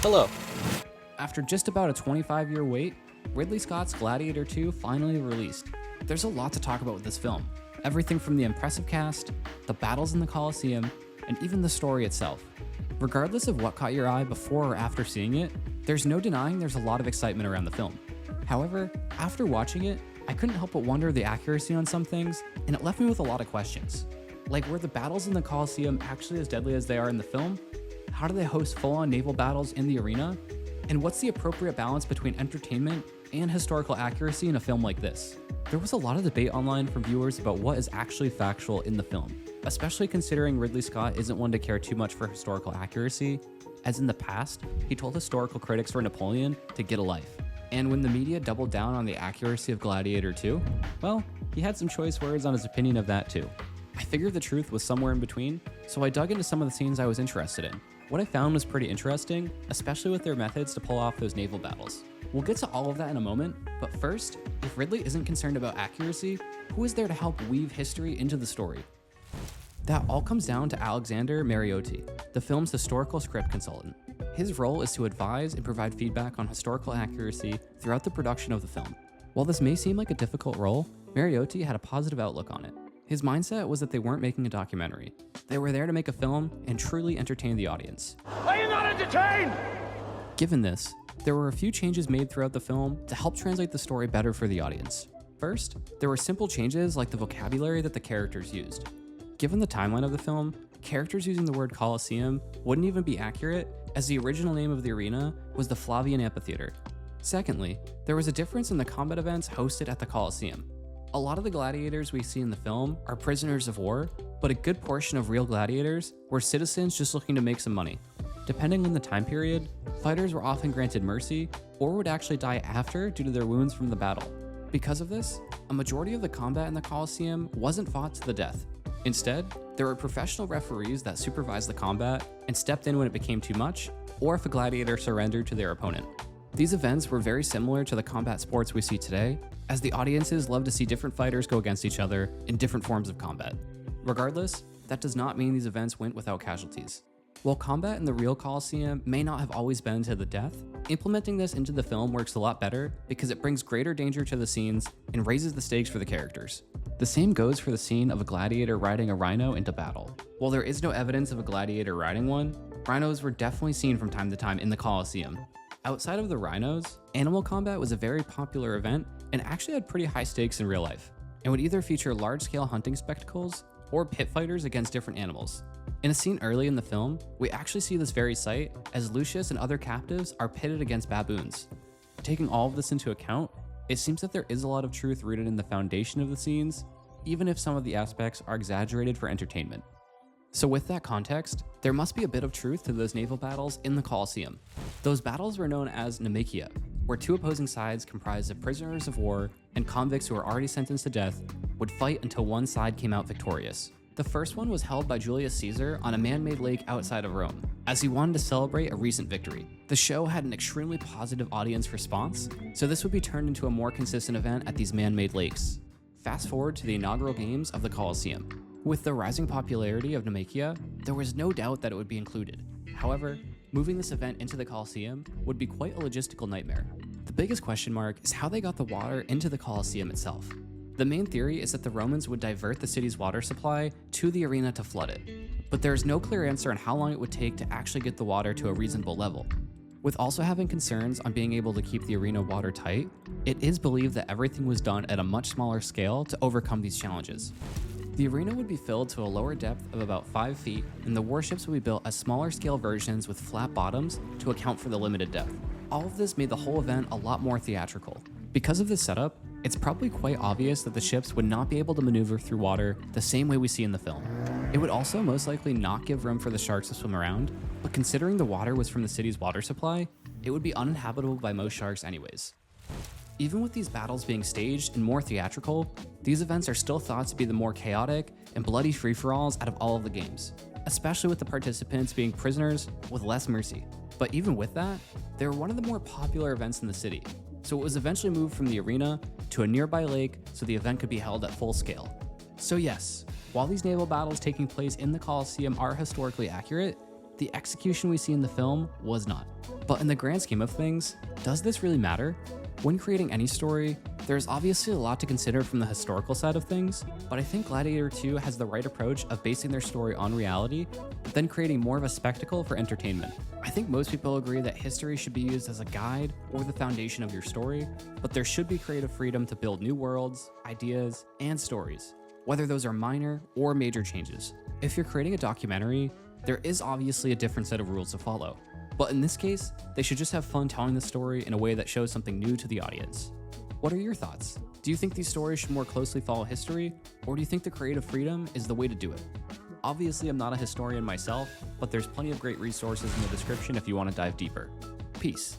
Hello. After just about a 25-year wait, Ridley Scott's Gladiator 2 finally released. There's a lot to talk about with this film. Everything from the impressive cast, the battles in the Colosseum, and even the story itself. Regardless of what caught your eye before or after seeing it, there's no denying there's a lot of excitement around the film. However, after watching it, I couldn't help but wonder the accuracy on some things, and it left me with a lot of questions. Like, were the battles in the Colosseum actually as deadly as they are in the film? How do they host full-on naval battles in the arena? And what's the appropriate balance between entertainment and historical accuracy in a film like this? There was a lot of debate online from viewers about what is actually factual in the film, especially considering Ridley Scott isn't one to care too much for historical accuracy, as in the past, he told historical critics for Napoleon to get a life. And when the media doubled down on the accuracy of Gladiator 2, well, he had some choice words on his opinion of that too. I figured the truth was somewhere in between, so I dug into some of the scenes I was interested in. What I found was pretty interesting, especially with their methods to pull off those naval battles. We'll get to all of that in a moment, but first, if Ridley isn't concerned about accuracy, who is there to help weave history into the story? That all comes down to Alexander Mariotti, the film's historical script consultant. His role is to advise and provide feedback on historical accuracy throughout the production of the film. While this may seem like a difficult role, Mariotti had a positive outlook on it. His mindset was that they weren't making a documentary. They were there to make a film and truly entertain the audience. Are you not entertained? Given this, there were a few changes made throughout the film to help translate the story better for the audience. First, there were simple changes like the vocabulary that the characters used. Given the timeline of the film, characters using the word Colosseum wouldn't even be accurate, as the original name of the arena was the Flavian Amphitheater. Secondly, there was a difference in the combat events hosted at the Colosseum. A lot of the gladiators we see in the film are prisoners of war, but a good portion of real gladiators were citizens just looking to make some money. Depending on the time period, fighters were often granted mercy or would actually die after due to their wounds from the battle. Because of this, a majority of the combat in the Colosseum wasn't fought to the death. Instead, there were professional referees that supervised the combat and stepped in when it became too much, or if a gladiator surrendered to their opponent. These events were very similar to the combat sports we see today, as the audiences love to see different fighters go against each other in different forms of combat. Regardless, that does not mean these events went without casualties. While combat in the real Colosseum may not have always been to the death, implementing this into the film works a lot better because it brings greater danger to the scenes and raises the stakes for the characters. The same goes for the scene of a gladiator riding a rhino into battle. While there is no evidence of a gladiator riding one, rhinos were definitely seen from time to time in the Colosseum. Outside of the rhinos, animal combat was a very popular event and actually had pretty high stakes in real life, and would either feature large-scale hunting spectacles or pit fighters against different animals. In a scene early in the film, we actually see this very sight as Lucius and other captives are pitted against baboons. Taking all of this into account, it seems that there is a lot of truth rooted in the foundation of the scenes, even if some of the aspects are exaggerated for entertainment. So with that context, there must be a bit of truth to those naval battles in the Colosseum. Those battles were known as Naumachia, where two opposing sides comprised of prisoners of war and convicts who were already sentenced to death would fight until one side came out victorious. The first one was held by Julius Caesar on a man-made lake outside of Rome, as he wanted to celebrate a recent victory. The show had an extremely positive audience response, so this would be turned into a more consistent event at these man-made lakes. Fast forward to the inaugural games of the Colosseum. With the rising popularity of Naumachia, there was no doubt that it would be included. However, moving this event into the Colosseum would be quite a logistical nightmare. The biggest question mark is how they got the water into the Colosseum itself. The main theory is that the Romans would divert the city's water supply to the arena to flood it, but there is no clear answer on how long it would take to actually get the water to a reasonable level. With also having concerns on being able to keep the arena watertight, it is believed that everything was done at a much smaller scale to overcome these challenges. The arena would be filled to a lower depth of about 5 feet, and the warships would be built as smaller scale versions with flat bottoms to account for the limited depth. All of this made the whole event a lot more theatrical. Because of this setup, it's probably quite obvious that the ships would not be able to maneuver through water the same way we see in the film. It would also most likely not give room for the sharks to swim around, but considering the water was from the city's water supply, it would be uninhabitable by most sharks anyways. Even with these battles being staged and more theatrical, these events are still thought to be the more chaotic and bloody free-for-alls out of all of the games, especially with the participants being prisoners with less mercy. But even with that, they were one of the more popular events in the city, so it was eventually moved from the arena to a nearby lake so the event could be held at full scale. So yes, while these naval battles taking place in the Colosseum are historically accurate, The execution we see in the film was not. But in the grand scheme of things, does this really matter? When creating any story, there's obviously a lot to consider from the historical side of things, but I think Gladiator 2 has the right approach of basing their story on reality, but then creating more of a spectacle for entertainment. I think most people agree that history should be used as a guide or the foundation of your story, but there should be creative freedom to build new worlds, ideas, and stories, whether those are minor or major changes. If you're creating a documentary, there is obviously a different set of rules to follow. But in this case, they should just have fun telling the story in a way that shows something new to the audience. What are your thoughts? Do you think these stories should more closely follow history, or do you think the creative freedom is the way to do it? Obviously, I'm not a historian myself, but there's plenty of great resources in the description if you want to dive deeper. Peace.